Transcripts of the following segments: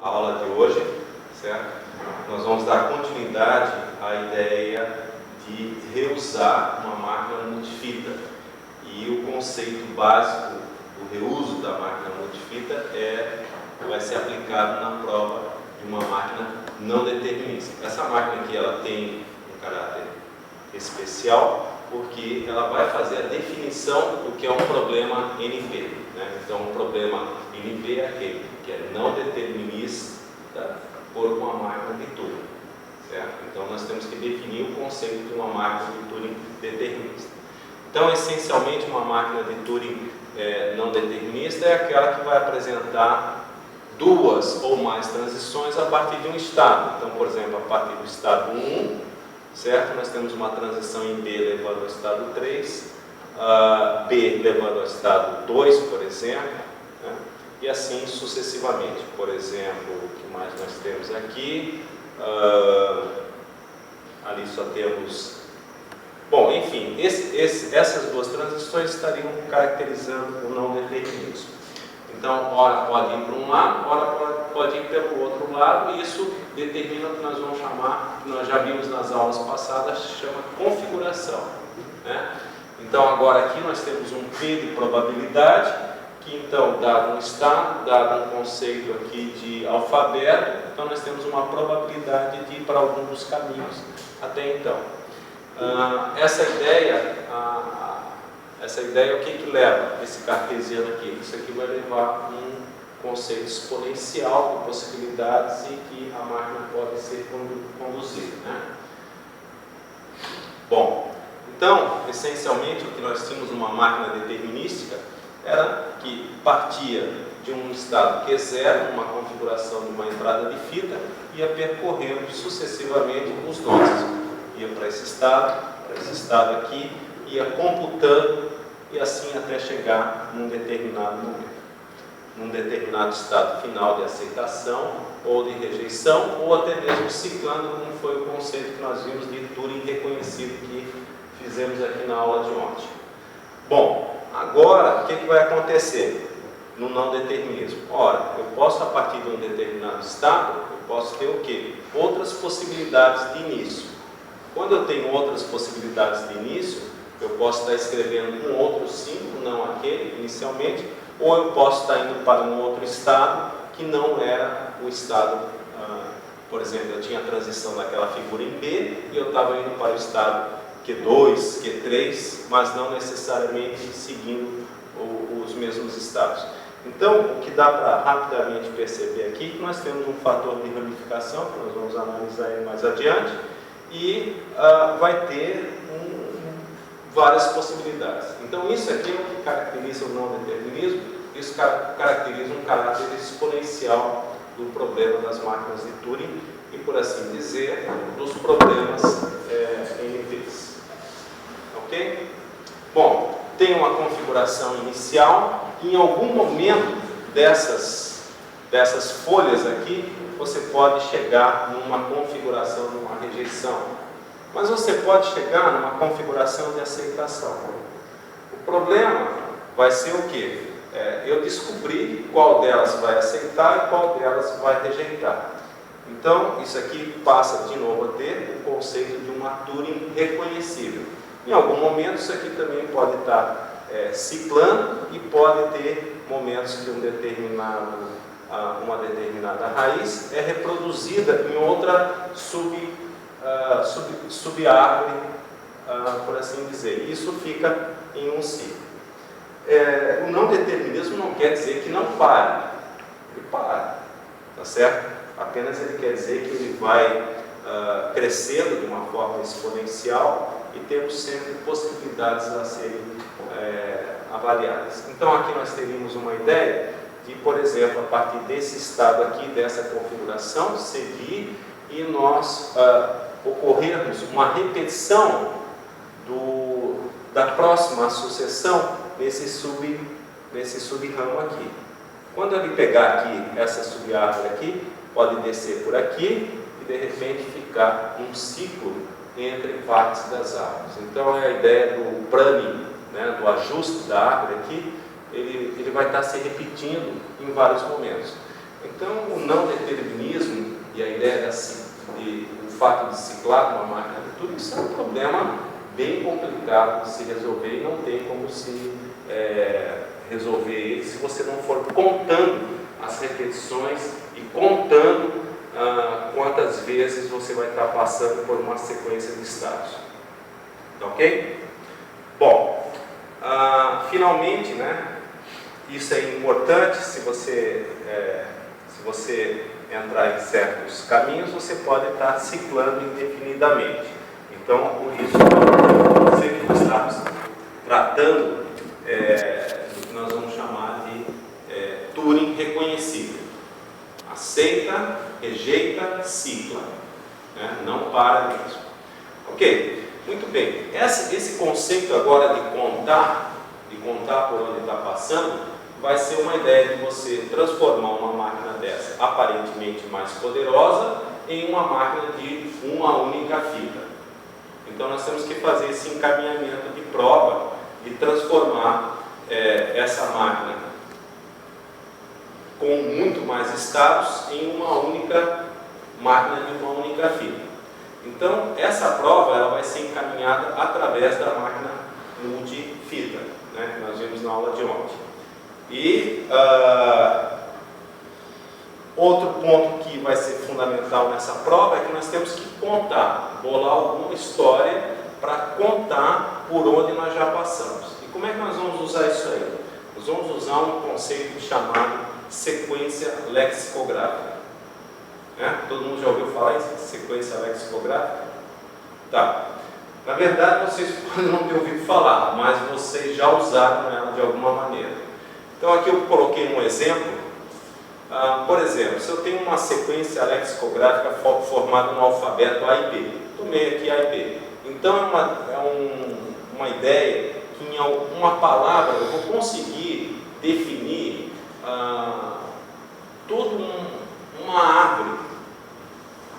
a aula de hoje, certo? Nós vamos dar continuidade à ideia de reusar uma máquina multifita. E o conceito básico do reuso da máquina multifita vai ser aplicado na prova de uma máquina não determinista. Essa máquina aqui ela tem um caráter especial porque ela vai fazer a definição do que é um problema NP, né? Então, um problema NP é aquele que é não determinista por uma máquina de Turing, certo? Então, nós temos que definir o conceito de uma máquina de Turing determinista. Então, essencialmente, uma máquina de Turing não determinista é aquela que vai apresentar duas ou mais transições a partir de um estado. Então, por exemplo, a partir do estado 1, certo? Nós temos uma transição em B levando ao estado 3, B levando ao estado 2, por exemplo, né? E assim sucessivamente. Por exemplo, o que mais nós temos aqui? Ali só temos... Bom, enfim, essas duas transições estariam caracterizando o não determinismo. Então, ora pode ir para um lado, ora pode ir pelo outro lado, e isso determina o que nós vamos chamar, que nós já vimos nas aulas passadas, chama configuração, né? Então, agora aqui nós temos um P de probabilidade, que então, dado um estado, dado um conceito aqui de alfabeto, então nós temos uma probabilidade de ir para algum dos caminhos até então. Essa ideia, o que leva esse cartesiano aqui? Isso aqui vai levar um conceito exponencial de possibilidades em que a máquina pode ser conduzida, né? Bom, então, essencialmente, o que nós tínhamos numa máquina determinística era que partia de um estado Q0, uma configuração de uma entrada de fita, ia percorrendo sucessivamente os nós. Ia para esse estado aqui, ia computando e assim até chegar num determinado momento, num determinado estado final de aceitação ou de rejeição, ou até mesmo ciclando, como foi o conceito que nós vimos de Turing reconhecido que fizemos aqui na aula de ontem. Bom, agora o que vai acontecer no não determinismo? Ora, eu posso a partir de um determinado estado, eu posso ter o quê? Outras possibilidades de início. Quando eu tenho outras possibilidades de início, eu posso estar escrevendo um outro símbolo, não aquele inicialmente, ou eu posso estar indo para um outro estado que não era o estado, por exemplo, eu tinha a transição daquela figura em B e eu estava indo para o estado Q2, Q3, mas não necessariamente seguindo os mesmos estados. Então, o que dá para rapidamente perceber aqui é que nós temos um fator de ramificação, que nós vamos analisar ele mais adiante, e vai ter várias possibilidades. Então, isso aqui é o que caracteriza o não determinismo, isso caracteriza um caráter exponencial do problema das máquinas de Turing e, por assim dizer, dos problemas NPs. Ok? Bom, tem uma configuração inicial, e em algum momento dessas folhas aqui, você pode chegar numa configuração, numa rejeição. Mas você pode chegar numa configuração de aceitação. O problema vai ser o quê? Eu descobrir qual delas vai aceitar e qual delas vai rejeitar. Então, isso aqui passa de novo a ter o conceito de uma Turing reconhecível. Em algum momento, isso aqui também pode estar ciclando e pode ter momentos que uma determinada raiz é reproduzida em outra sub-árvore, por assim dizer. Isso fica em um ciclo. O não determinismo não quer dizer que não pare. Ele para, tá certo? Apenas ele quer dizer que ele vai crescendo de uma forma exponencial e temos sempre possibilidades a serem avaliadas. Então, aqui nós teríamos uma ideia de, por exemplo, a partir desse estado aqui, dessa configuração, seguir e nós ocorrermos uma repetição da próxima sucessão nesse sub-ramo aqui. Quando ele pegar aqui essa sub-árvore aqui, pode descer por aqui e de repente ficar um ciclo entre partes das árvores. Então é a ideia do pruning, né, do ajuste da árvore aqui, ele vai estar se repetindo em vários momentos. Então, o não determinismo e a ideia o fato de ciclar uma máquina de tudo, isso é um problema bem complicado de se resolver e não tem como se resolver ele se você não for contando as repetições e contando quantas vezes você vai estar passando por uma sequência de estados. Ok? Bom, finalmente, né, isso é importante. Se você entrar em certos caminhos, você pode estar ciclando indefinidamente. Então, por isso, nós estamos tratando do que nós vamos chamar de Turing reconhecível. Aceita, rejeita, cicla, né? Não para nisso. Ok? Muito bem. Esse conceito agora de contar por onde está passando, vai ser uma ideia de você transformar uma máquina dessa, aparentemente mais poderosa, em uma máquina de uma única fita. Então nós temos que fazer esse encaminhamento de prova e transformar essa máquina com muito mais estados em uma única máquina de uma única fita. Então essa prova ela vai ser encaminhada através da máquina multifita, né, que nós vimos na aula de ontem. E outro ponto que vai ser fundamental nessa prova é que nós temos que bolar alguma história para contar por onde nós já passamos. E como é que nós vamos usar isso aí? Nós vamos usar um conceito chamado sequência lexicográfica. Né? Todo mundo já ouviu falar em sequência lexicográfica? Tá. Na verdade, vocês podem não ter ouvido falar, mas vocês já usaram ela de alguma maneira. Então aqui eu coloquei um exemplo. Por exemplo, se eu tenho uma sequência lexicográfica formada no alfabeto A e B, tomei aqui A e B. Então é uma ideia que em alguma palavra eu vou conseguir definir toda uma árvore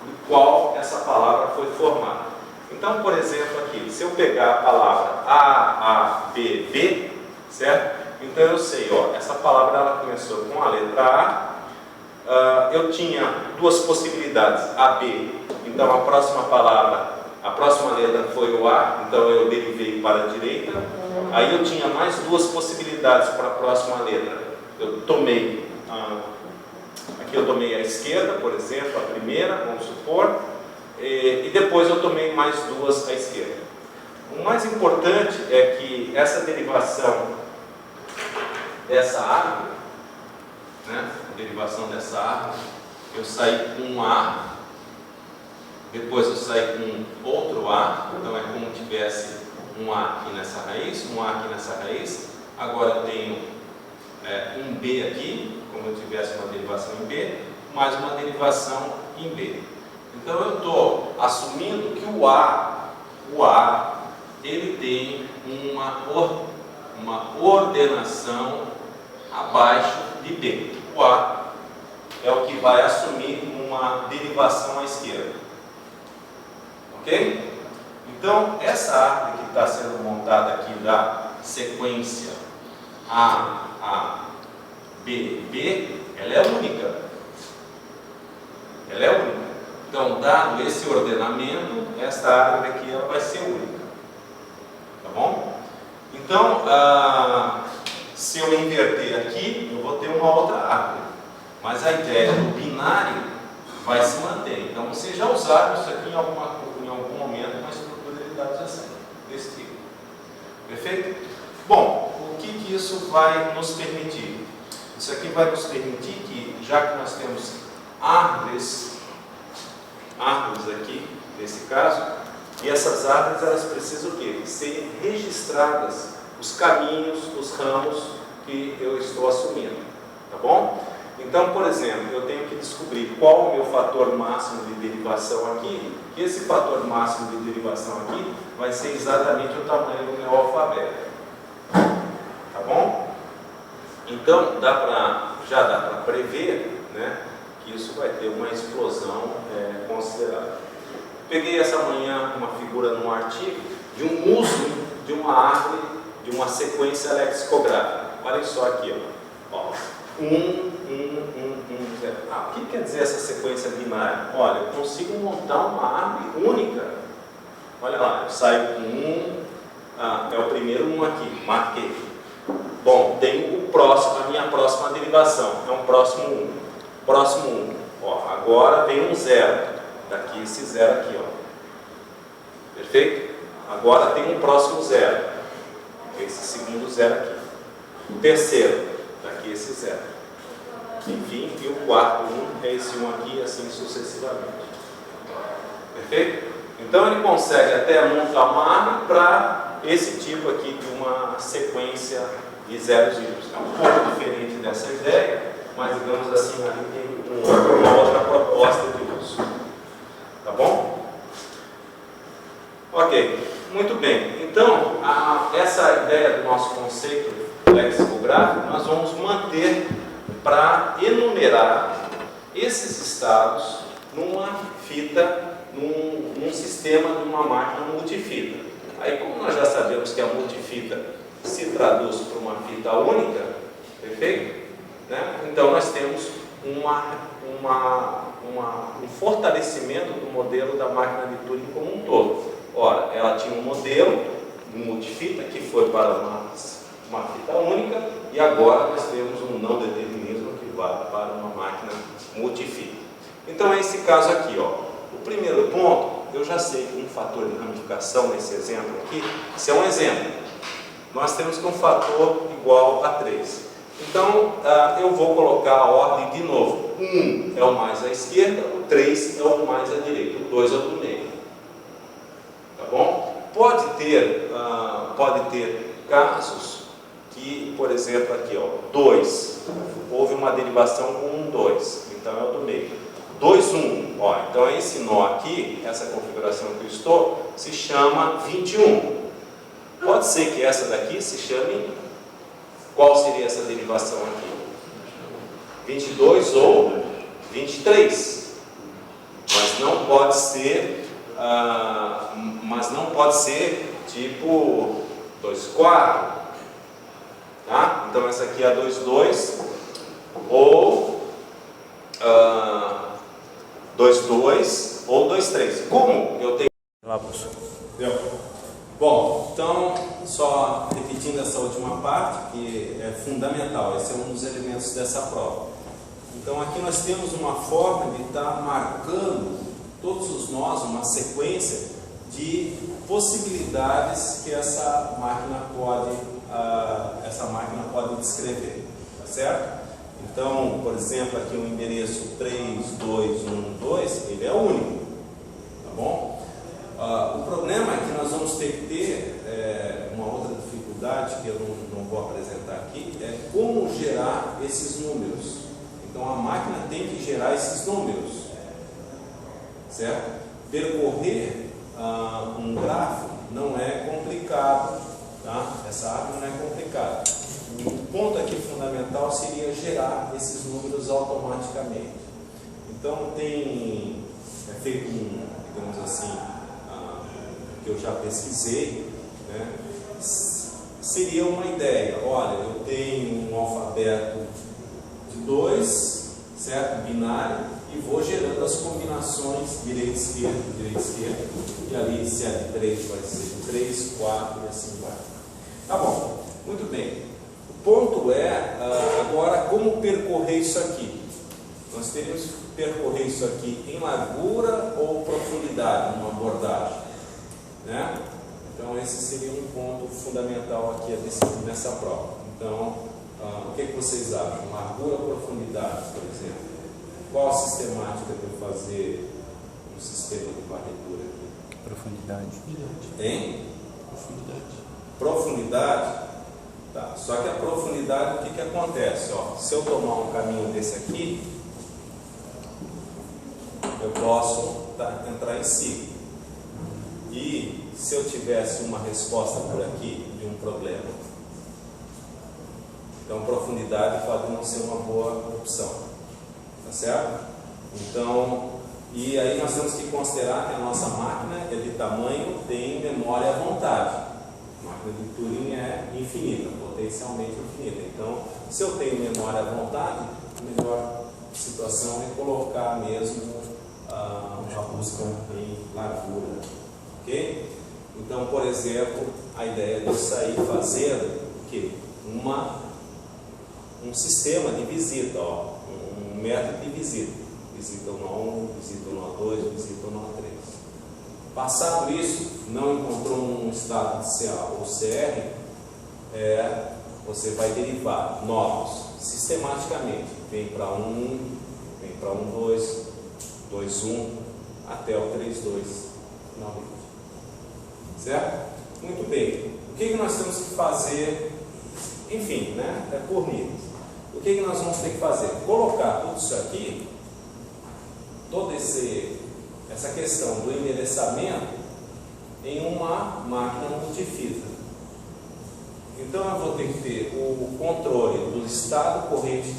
do qual essa palavra foi formada. Então, por exemplo, aqui, se eu pegar a palavra A, B, B, certo? Então eu sei, essa palavra ela começou com a letra A, eu tinha duas possibilidades, AB, então a próxima letra foi o A, então eu derivei para a direita. Aí eu tinha mais duas possibilidades para a próxima letra, eu tomei, aqui eu tomei a esquerda, por exemplo, a primeira, vamos supor, e depois eu tomei mais duas à esquerda. O mais importante é que essa derivação dessa árvore, né? A derivação dessa árvore, eu saí com um A, depois eu saí com outro A, então é como se tivesse um A aqui nessa raiz, um A aqui nessa raiz, agora eu tenho um B aqui, como eu tivesse uma derivação em B, mais uma derivação em B. Então eu estou assumindo que o A, ele tem uma ordenação abaixo de B. O A é o que vai assumir uma derivação à esquerda. Ok? Então, essa árvore que está sendo montada aqui da sequência A, B, B, ela é única. Ela é única. Então, dado esse ordenamento, essa árvore aqui ela vai ser única. Tá bom? Então, se eu inverter aqui, eu vou ter uma outra árvore. Mas a ideia do binário vai se manter. Então, vocês já usaram isso aqui em algum momento, uma estrutura de dados assim, desse tipo. Perfeito? Bom, o que isso vai nos permitir? Isso aqui vai nos permitir que, já que nós temos árvores aqui, nesse caso, e essas árvores elas precisam o quê? Serem registradas os caminhos, os ramos que eu estou assumindo, tá bom? Então, por exemplo, eu tenho que descobrir qual o meu fator máximo de derivação aqui, e esse fator máximo de derivação aqui vai ser exatamente o tamanho do meu alfabeto, tá bom? Então, já dá para prever, né, que isso vai ter uma explosão considerável. Peguei essa manhã uma figura num artigo de um uso de uma árvore, de uma sequência lexicográfica. Olhem só aqui, ó. 1, 1, 1, 1, 0. que quer dizer essa sequência binária? Olha, eu consigo montar uma árvore única. Olha lá, eu saio com é o primeiro 1 aqui, marquei. Bom, tenho o próximo, a minha próxima derivação, é um próximo 1. Próximo 1. Ó, agora vem um 0. Daqui esse 0 aqui, ó. Perfeito? Agora tem um próximo 0. Esse segundo 0 aqui. O terceiro, daqui esse 0. Enfim, e o quarto 1 é esse 1 aqui, assim sucessivamente. Perfeito? Então ele consegue até montar uma árvore para esse tipo aqui de uma sequência de zeros e y. É um pouco diferente dessa ideia, mas digamos assim, ali tem uma outra proposta de uso. Tá bom? Ok, muito bem. Então, essa ideia do nosso conceito lexicográfico nós vamos manter para enumerar esses estados numa fita, num sistema de uma máquina multifita. Aí, como nós já sabemos que a multifita se traduz para uma fita única, perfeito? Né? Então, nós temos um fortalecimento do modelo da máquina de Turing como um todo. Ora, ela tinha um modelo multifita que foi para uma fita única, e agora nós temos um não determinismo que vai para uma máquina multifita. Então, é esse caso aqui, ó. O primeiro ponto, eu já sei que um fator de ramificação nesse exemplo aqui, isso é um exemplo. Nós temos que um fator igual a 3. Então, eu vou colocar a ordem de novo. 1 é o mais à esquerda, o 3 é o mais à direita, o 2 é o do meio. Tá bom? Pode ter casos que, por exemplo, aqui, ó, 2, houve uma derivação com um 2, então é o do meio. 2, 1, ó, então esse nó aqui, essa configuração que eu estou, se chama 21. Pode ser que essa daqui se chame, qual seria essa derivação aqui? 22 ou 23. Mas não pode ser tipo 24. Tá? Então essa aqui é a 22 ou 22 ou 23. Como eu tenho lá, professor? Deu? Bom, então, só repetindo essa última parte, que é fundamental, esse é um dos elementos dessa prova. Então, aqui nós temos uma forma de estar marcando todos os nós, uma sequência de possibilidades que essa máquina pode descrever, tá certo? Então, por exemplo, aqui o endereço 3212, ele é único, tá bom? O problema é que nós vamos ter que ter uma outra dificuldade que eu não vou apresentar aqui, é como gerar esses números. Então a máquina tem que gerar esses números, certo? Percorrer um gráfico não é complicado, tá? Essa árvore não é complicada. O ponto aqui fundamental seria gerar esses números automaticamente. Então é feito digamos assim, que eu já pesquisei, né? Seria uma ideia. Olha, eu tenho um alfabeto de 2, certo? Binário, e vou gerando as combinações direita-esquerda, direita-esquerda, e ali se é de 3 vai ser de 3, 4 e assim vai. Tá bom, muito bem. O ponto é, agora, como percorrer isso aqui? Nós teríamos que percorrer isso aqui em largura ou profundidade, numa abordagem, né? Então esse seria um ponto fundamental aqui a decidir nessa prova. Então, o que vocês acham? Largura ou profundidade, por exemplo? Qual a sistemática de eu fazer um sistema de varredura aqui? Profundidade. Hein? Profundidade. Profundidade? Tá. Só que a profundidade, o que acontece? Ó, se eu tomar um caminho desse aqui, eu posso entrar em ciclo. E se eu tivesse uma resposta por aqui de um problema? Então, profundidade pode não ser uma boa opção. Tá certo? Então, e aí nós temos que considerar que a nossa máquina é de tamanho, tem memória à vontade. A máquina de Turing é infinita, potencialmente infinita. Então, se eu tenho memória à vontade, melhor situação é colocar mesmo a busca em largura, ok? Então, por exemplo, a ideia de eu sair fazendo o quê? Um sistema de visita, ó, um método de visita. Visita o nó 1, visita o nó 2, visita o nó 3. Passado isso, não encontrou um estado de CA ou CR, você vai derivar novos sistematicamente. Vem para 1, vem para 1, 2, 2, 1, até o 3, 2, finalmente. Certo? Muito bem. O que nós temos que fazer? Enfim, né? É por níveis. O que nós vamos ter que fazer? Colocar tudo isso aqui, toda essa questão do endereçamento, em uma máquina multifita. Então eu vou ter que ter o controle do estado corrente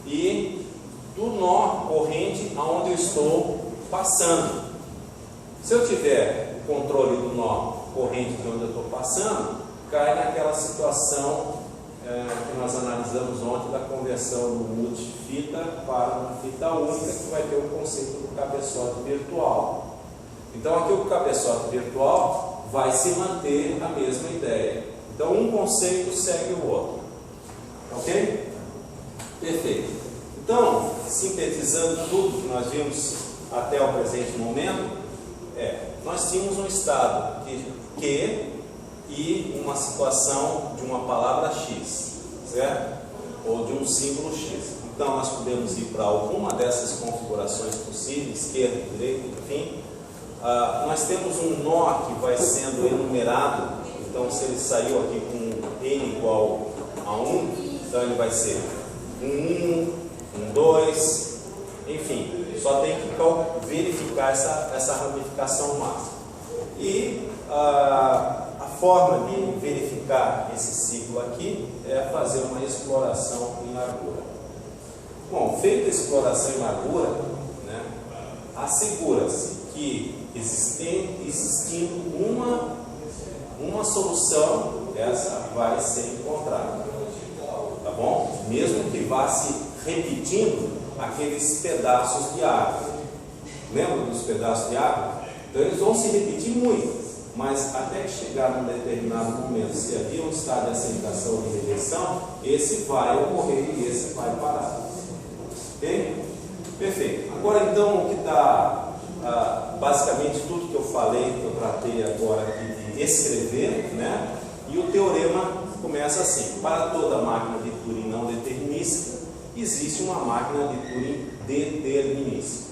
e do nó corrente aonde eu estou passando. Se eu tiver o controle do nó corrente de onde eu estou passando, cai naquela situação que nós analisamos ontem da conversão do multifita para uma fita única, que vai ter o conceito do cabeçote virtual. Então aqui o cabeçote virtual vai se manter a mesma ideia. Então um conceito segue o outro. Ok? Perfeito. Então, sintetizando tudo que nós vimos até o presente momento, nós tínhamos um estado Q e uma situação de uma palavra X, certo? Ou de um símbolo X. Então nós podemos ir para alguma dessas configurações possíveis, esquerda, direita, enfim. Nós temos um nó que vai sendo enumerado. Então se ele saiu aqui com N igual a 1, então ele vai ser 1, 2, enfim, só tem que verificar essa ramificação máxima. E a forma de verificar esse ciclo aqui é fazer uma exploração em largura. Bom, feita a exploração em largura, né, assegura-se que existindo uma solução, essa vai ser encontrada. Tá bom? Mesmo que vá se repetindo aqueles pedaços de água. Lembra dos pedaços de água? Então eles vão se repetir muito, mas até que chegar num determinado momento, se havia um estado de aceitação ou de rejeição, esse vai ocorrer e esse vai parar. Ok? Perfeito. Agora então o que está basicamente tudo que eu falei, que eu tratei agora aqui de escrever, né? E o teorema começa assim: para toda máquina de Turing não determinística, existe uma máquina de Turing determinística.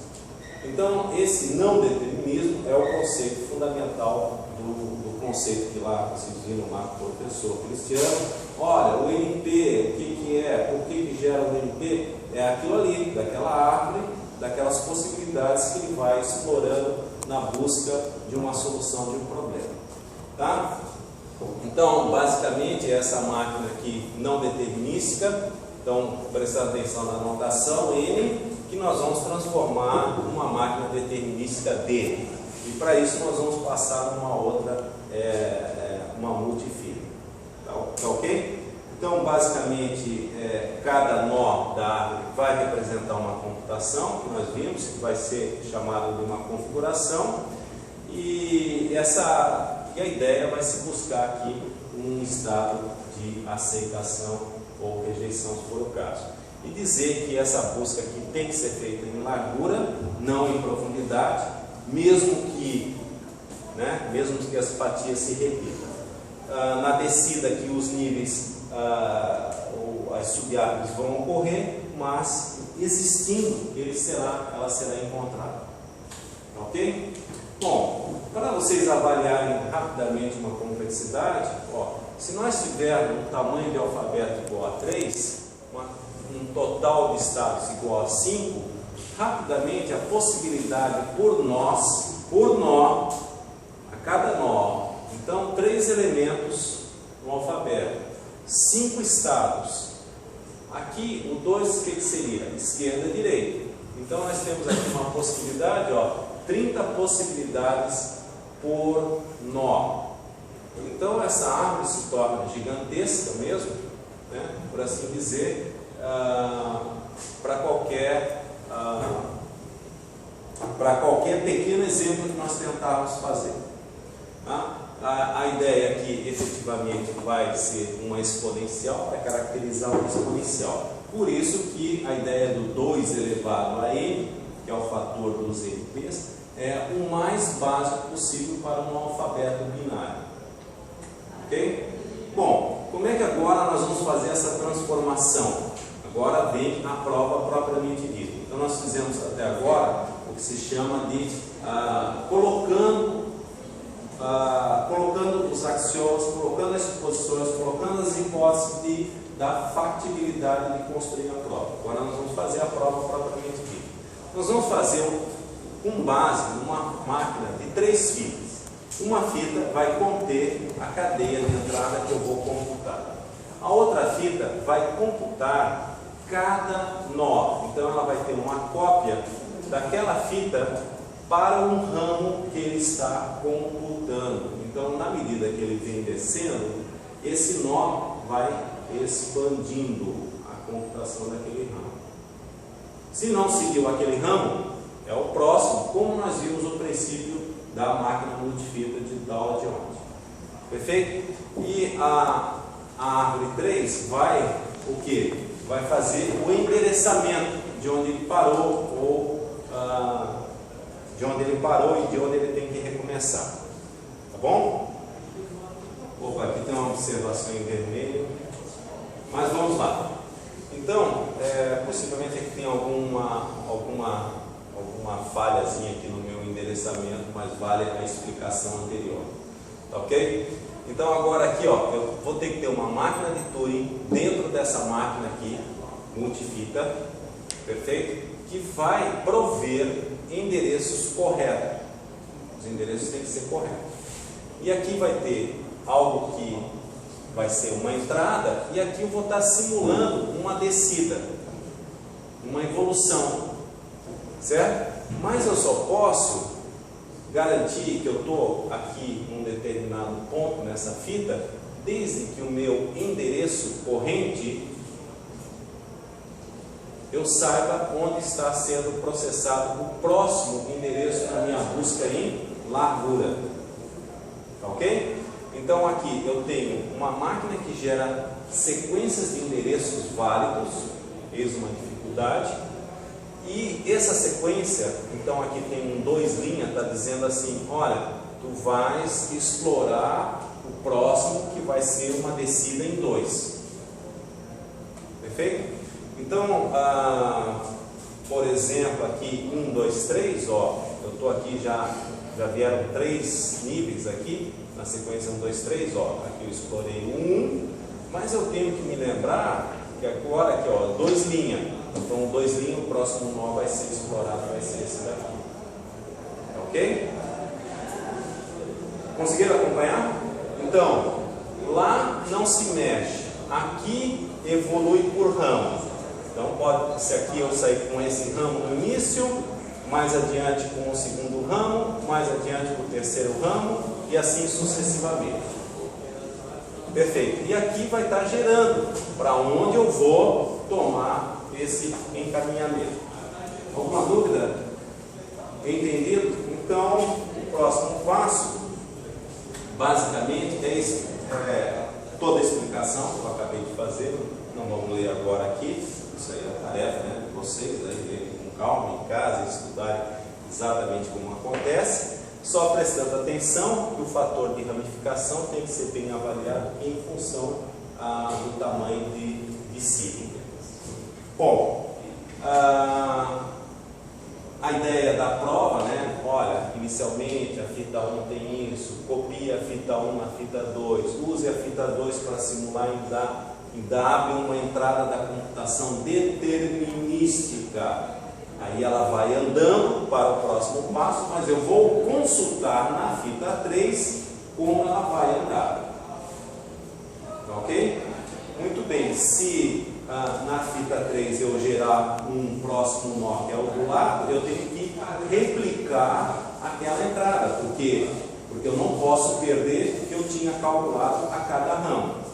Então, esse não determinismo é o conceito fundamental do conceito que lá vocês viram lá com o professor Cristiano. Olha, o NP, o que é? Por que gera o NP? É aquilo ali, daquela árvore, daquelas possibilidades que ele vai explorando na busca de uma solução de um problema. Tá? Então, basicamente, essa máquina aqui não determinística, então, prestando atenção na notação N, que nós vamos transformar numa máquina determinística D. E para isso nós vamos passar numa outra, uma multifita. Tá ok? Então, basicamente, cada nó da árvore vai representar uma computação, que nós vimos, que vai ser chamada de uma configuração. E a ideia vai se buscar aqui um estado de aceitação ou rejeição, se for o caso. E dizer que essa busca aqui tem que ser feita em largura, não em profundidade, mesmo que as fatias se repitam. Na descida aqui os níveis, as subárvores vão ocorrer, mas existindo, ela será encontrada. Ok? Bom, para vocês avaliarem rapidamente uma complexidade, se nós tivermos um tamanho de alfabeto igual a 3, um total de estados igual a 5, rapidamente a possibilidade por nó, a cada nó, então 3 elementos no alfabeto, 5 estados. Aqui o 2 o que seria? Esquerda e direita. Então nós temos aqui uma possibilidade, 30 possibilidades por nó. Então essa árvore se torna gigantesca mesmo, né, por assim dizer, para qualquer pequeno exemplo que nós tentarmos fazer. Tá? A ideia aqui efetivamente vai ser uma exponencial, vai caracterizar uma exponencial. Por isso que a ideia do 2 elevado a n, que é o fator dos NPs, é o mais básico possível para um alfabeto binário. Ok? Bom, como é que agora nós vamos fazer essa transformação? Agora vem a prova propriamente dita. Então nós fizemos até agora o que se chama de colocando os axiomas, colocando as suposições, colocando as hipóteses da factibilidade de construir a prova. Agora nós vamos fazer a prova propriamente dita. Nós vamos fazer com base numa máquina de 3 fitas. Uma fita vai conter a cadeia de entrada que eu vou computar. A outra fita vai computar cada nó. Então ela vai ter uma cópia daquela fita para um ramo que ele está computando. Então, na medida que ele vem descendo, esse nó vai expandindo a computação daquele ramo. Se não seguiu aquele ramo, é o próximo, como nós vimos o princípio da máquina multifita de Dow Jones. Perfeito? E a árvore 3 vai o quê? Vai fazer o endereçamento de onde ele parou e de onde ele tem que recomeçar. Tá bom? Opa, aqui tem uma observação em vermelho. Mas vamos lá. Então, possivelmente aqui tem alguma falhazinha aqui no meu endereçamento, mas vale a explicação anterior. Tá ok? Então agora aqui, ó, eu vou ter que ter uma máquina de Turing dentro dessa máquina aqui, multifita, perfeito? Que vai prover endereços corretos. Os endereços têm que ser corretos. E aqui vai ter algo que vai ser uma entrada, e aqui eu vou estar simulando uma descida, uma evolução, certo? Mas eu só posso garantir que eu estou aqui num determinado ponto nessa fita, desde que o meu endereço corrente eu saiba onde está sendo processado o próximo endereço na minha busca em largura. Ok? Então aqui eu tenho uma máquina que gera sequências de endereços válidos, eis uma dificuldade, e essa sequência, então aqui tem um 2', está dizendo assim, olha, tu vais explorar o próximo que vai ser uma descida em 2. Perfeito? Então, por exemplo, aqui 1, 2, 3, ó, eu estou aqui já vieram 3 níveis aqui, na sequência 1, 2, 3, ó, aqui eu explorei 1, mas eu tenho que me lembrar que agora aqui, ó, 2', então o 2', o próximo nó vai ser explorado, vai ser esse daqui, ok? Conseguiram acompanhar? Então, lá não se mexe, aqui evolui por ramo. Então pode, se aqui eu sair com esse ramo no início, mais adiante com o segundo ramo, mais adiante com o terceiro ramo, e assim sucessivamente. Perfeito. E aqui vai estar gerando para onde eu vou tomar esse encaminhamento. Alguma dúvida? Entendido? Então, o próximo passo, basicamente, é toda a explicação que eu acabei de fazer. Não vamos ler agora aqui. Isso aí é a tarefa, né, de vocês, lerem com calma em casa e estudar exatamente como acontece, só prestando atenção que o fator de ramificação tem que ser bem avaliado em função do tamanho de signo. Bom, a ideia da prova, né, olha, inicialmente a fita 1 tem isso, copie a fita 1 na fita 2, use a fita 2 para simular em W uma entrada da computação determinística. Aí ela vai andando para o próximo passo, mas eu vou consultar na fita 3 como ela vai andar. Ok? Muito bem, se na fita 3 eu gerar um próximo nó que é o do lado, eu tenho que replicar aquela entrada. Por quê? Porque eu não posso perder o que eu tinha calculado a cada ramo.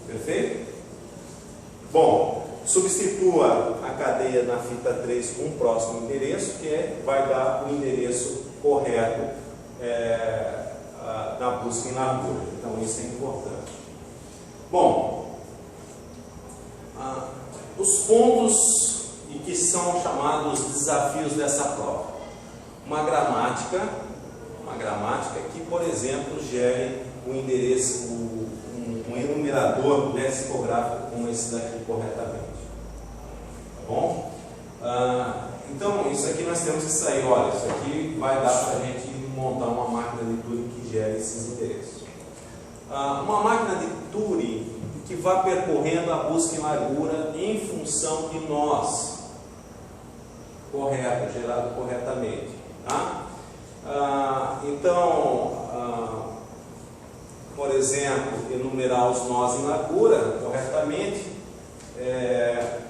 Perfeito? Bom, Substitua a cadeia na fita 3 com o próximo endereço, que vai dar o endereço correto na busca em largura. Então isso é importante. Bom, os pontos e que são chamados desafios dessa prova. Uma gramática que, por exemplo, gere um endereço, um enumerador lexicográfico como esse daqui corretamente. Tá bom? Então, isso aqui nós temos que sair. Olha, isso aqui vai dar para a gente montar uma máquina de Turing que gere esses endereços. Uma máquina de Turing que vai percorrendo a busca em largura em função de nós, gerado corretamente. Tá? Então, por exemplo, enumerar os nós em largura corretamente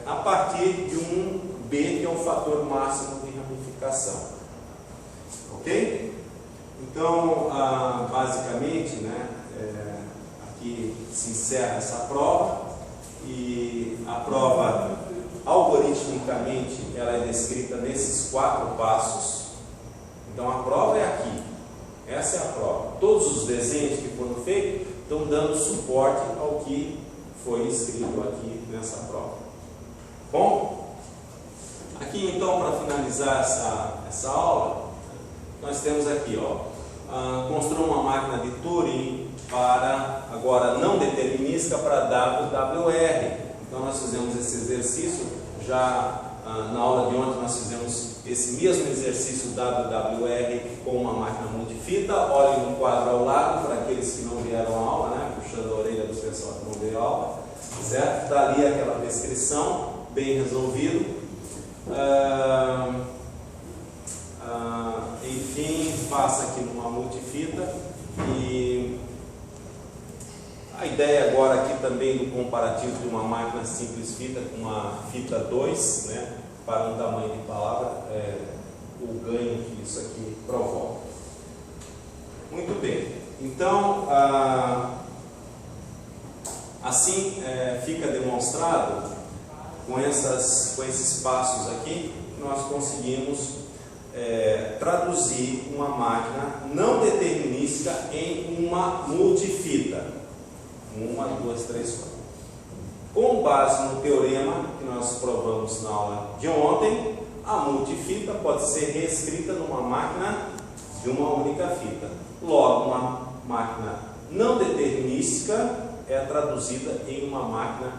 a partir de um B, que é o fator máximo de ramificação. Ok? Então, basicamente, né, aqui se encerra essa prova, e a prova, algoritmicamente, ela é descrita nesses 4 passos. Então, a prova é aqui. Essa é a prova. Todos os desenhos que foram feitos estão dando suporte ao que foi escrito aqui nessa prova. Bom, aqui então, para finalizar essa aula, nós temos aqui, construa uma máquina de Turing para, agora não determinística, para WWR. Então nós fizemos esse exercício, já na aula de ontem nós fizemos esse mesmo exercício WWR com uma máquina multifita. Olhem no quadro ao lado, para aqueles que não vieram à aula, né? Puxando a orelha do pessoal que não veio à aula, certo? Está ali aquela descrição, bem resolvido. Enfim, passa aqui numa multifita, e a ideia agora aqui também do comparativo de uma máquina simples fita com uma fita 2, né, para um tamanho de palavra, o ganho que isso aqui provoca. Muito bem, então assim fica demonstrado com esses passos aqui, nós conseguimos traduzir uma máquina não determinística em uma multifita. 1, 2, 3, 4. Com base no teorema que nós provamos na aula de ontem, a multifita pode ser reescrita numa máquina de uma única fita. Logo, uma máquina não determinística é traduzida em uma máquina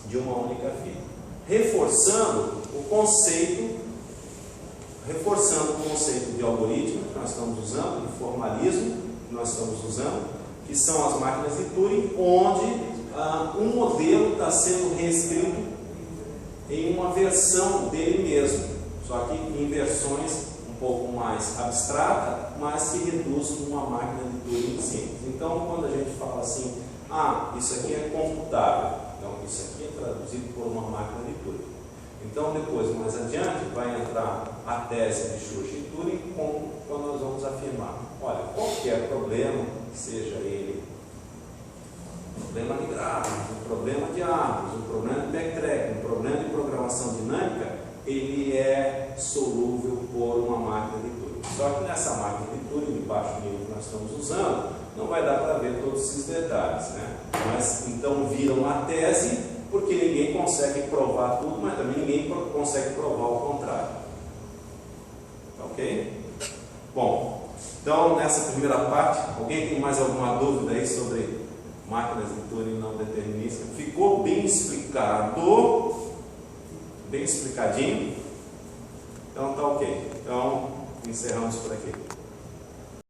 de uma única fita. Reforçando o conceito de algoritmo que nós estamos usando, de formalismo que nós estamos usando, que são as máquinas de Turing, onde um modelo está sendo reescrito em uma versão dele mesmo, só que em versões um pouco mais abstratas, mas que reduzem uma máquina de Turing simples. Então, quando a gente fala assim, isso aqui é computável, então isso aqui é traduzido por uma máquina de Turing. Então, depois, mais adiante, vai entrar a tese de Church-Turing, quando nós vamos afirmar, olha, qualquer problema, seja ele um problema de gráficos, um problema de árvores, um problema de backtracking, um problema de programação dinâmica, ele é solúvel por uma máquina de Turing. Só que nessa máquina de Turing, de baixo nível que nós estamos usando, não vai dar para ver todos esses detalhes, né? Mas então viram a tese, porque ninguém consegue provar tudo, mas também ninguém consegue provar o contrário. Ok? Bom, então nessa primeira parte, alguém tem mais alguma dúvida aí sobre máquinas de Turing não determinísticas? Ficou bem explicado? Bem explicadinho? Então tá ok. Então encerramos por aqui.